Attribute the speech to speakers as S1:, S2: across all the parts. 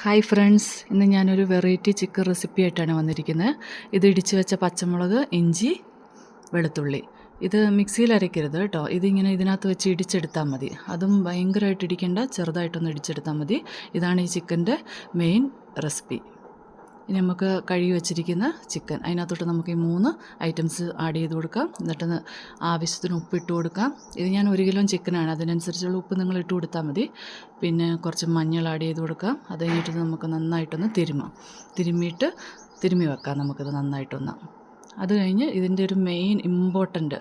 S1: Hi friends, ഇന്ന് ഞാനൊരു variety chicken recipe ആയിട്ടാണ് വന്നിരിക്കുന്നത്. ഇത് ഇടിച്ചു വെച്ച പച്ചമുളക്, ഇഞ്ചി, വെളുത്തുള്ളി. ഇത് മിക്സിയിൽ അരയ്ക്കരുത് കേട്ടോ. ഇതിങ്ങനെ ഇതിനകത്ത് വെച്ച് ഇടിച്ചെടുത്താൽ മതി. അതും ഭയങ്കരമായിട്ട് ഇടിക്കേണ്ട, ചെറുതായിട്ടൊന്ന് ഇടിച്ചെടുത്താൽ മതി. ഇതാണ് ഈ ചിക്കൻ്റെ മെയിൻ റെസിപ്പി. ഇനി നമുക്ക് കഴുകി വെച്ചിരിക്കുന്ന ചിക്കൻ, അതിനകത്തോട്ട് നമുക്ക് ഈ 3 ഐറ്റംസ് ആഡ് ചെയ്ത് കൊടുക്കാം. എന്നിട്ട് ആവശ്യത്തിന് ഉപ്പ് ഇട്ട് കൊടുക്കാം. ഇത് ഞാൻ 1 കിലോ ചിക്കനാണ്, അതിനനുസരിച്ചുള്ള ഉപ്പ് നിങ്ങൾ ഇട്ട് കൊടുത്താൽ മതി. പിന്നെ കുറച്ച് മഞ്ഞൾ ആഡ് ചെയ്ത് കൊടുക്കാം. അത് കഴിഞ്ഞിട്ട് നമുക്ക് നന്നായിട്ടൊന്ന് തിരുമ്മി വെക്കാം. നമുക്കിത് നന്നായിട്ടൊന്ന്. അത് കഴിഞ്ഞ് ഇതിൻ്റെ ഒരു മെയിൻ ഇമ്പോർട്ടൻ്റ്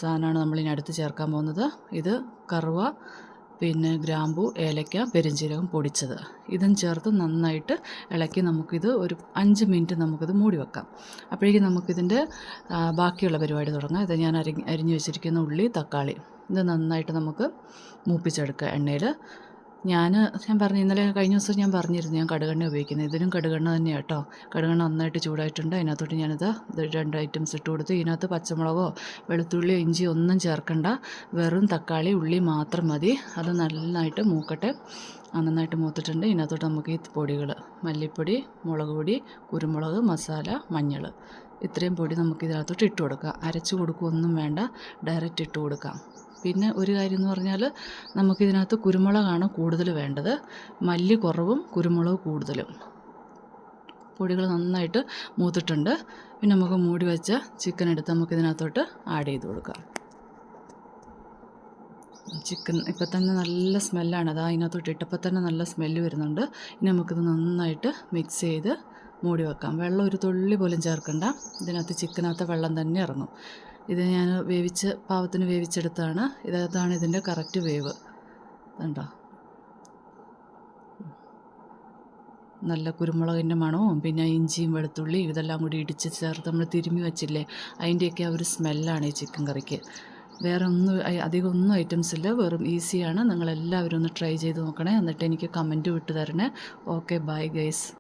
S1: സാധനമാണ് നമ്മളിതിനടുത്ത് ചേർക്കാൻ പോകുന്നത്. ഇത് കറുവ, പിന്നെ ഗ്രാമ്പു, ഏലക്ക, പെരുംജീരകം പൊടിച്ചത്, ഇതും ചേർത്ത് നന്നായിട്ട് ഇളക്കി നമുക്കിത് ഒരു 5 മിനിറ്റ് നമുക്കിത് മൂടി വെക്കാം. അപ്പോഴേക്കും നമുക്കിതിൻ്റെ ബാക്കിയുള്ള പരിപാടി തുടങ്ങാം. ഇത് ഞാൻ അരിഞ്ഞു വെച്ചിരിക്കുന്ന ഉള്ളി, തക്കാളി, ഇത് നന്നായിട്ട് നമുക്ക് മൂപ്പിച്ചെടുക്കുക എണ്ണയിൽ. ഞാൻ പറഞ്ഞു, ഇന്നലെ കഴിഞ്ഞ ദിവസം ഞാൻ പറഞ്ഞിരുന്നു ഞാൻ കടുകെണ്ണ ഉപയോഗിക്കുന്നത്. ഇതിനും കടുകെണ്ണ തന്നെയാണ് കേട്ടോ. കടുകെണ്ണ നന്നായിട്ട് ചൂടായിട്ടുണ്ട്. അതിനകത്തോട്ട് ഞാനിത് 2 ഐറ്റംസ് ഇട്ട് കൊടുത്ത്, ഇതിനകത്ത് പച്ചമുളകോ വെളുത്തുള്ളിയോ ഇഞ്ചിയോ ഒന്നും ചേർക്കണ്ട. വെറും തക്കാളി, ഉള്ളി മാത്രം മതി. അത് നന്നായിട്ട് മൂക്കട്ടെ. നന്നായിട്ട് മൂത്തിട്ടുണ്ട്. ഇതിനകത്തോട്ട് നമുക്ക് ഈ പൊടികൾ, മല്ലിപ്പൊടി, മുളക് പൊടി, കുരുമുളക്, മസാല, മഞ്ഞൾ, ഇത്രയും പൊടി നമുക്ക് ഇതിനകത്തോട്ട് ഇട്ട് കൊടുക്കാം. അരച്ച് കൊടുക്കുകയൊന്നും വേണ്ട, ഡയറക്റ്റ് ഇട്ട് കൊടുക്കാം. പിന്നെ ഒരു കാര്യം എന്ന് പറഞ്ഞാൽ, നമുക്കിതിനകത്ത് കുരുമുളകാണ് കൂടുതൽ വേണ്ടത്. മല്ലി കുറവും കുരുമുളക് കൂടുതലും. പൊടികൾ നന്നായിട്ട് മൂത്തിട്ടുണ്ട്. പിന്നെ നമുക്ക് മൂടി വെച്ച ചിക്കൻ എടുത്ത് നമുക്കിതിനകത്തോട്ട് ആഡ് ചെയ്ത് കൊടുക്കാം. ചിക്കൻ ഇപ്പം തന്നെ നല്ല സ്മെല്ലാണ്. അതാ അതിനകത്തോട്ട് ഇട്ടപ്പോൾ തന്നെ നല്ല സ്മെല്ല് വരുന്നുണ്ട്. ഇനി നമുക്കിത് നന്നായിട്ട് മിക്സ് ചെയ്ത് മൂടി വെക്കാം. വെള്ളം ഒരു തുള്ളി പോലും ചേർക്കണ്ട. ഇതിനകത്ത് ചിക്കനകത്ത് വെള്ളം തന്നെ ഇറങ്ങും. ഇത് ഞാൻ പാകത്തിന് വേവിച്ചെടുത്താണ്. ഇതാണ് ഇതിൻ്റെ കറക്റ്റ് വേവ്. കണ്ടോ, നല്ല കുരുമുളകിൻ്റെ മണവും പിന്നെ ഇഞ്ചിയും വെളുത്തുള്ളിയും ഇതെല്ലാം കൂടി ഇടിച്ച് ചേർത്ത് നമ്മൾ തിരുമ്മി വെച്ചില്ലേ, അതിൻ്റെയൊക്കെ ആ ഒരു സ്മെല്ലാണ് ഈ ചിക്കൻ കറിക്ക്. വേറെ അധികം ഒന്നും ഐറ്റംസ് ഇല്ല, വെറും ഈസിയാണ്. നിങ്ങളെല്ലാവരും ഒന്ന് ട്രൈ ചെയ്ത് നോക്കണേ. എന്നിട്ട് എനിക്ക് കമൻറ്റ് വിട്ട് തരണേ. Okay, bye guys.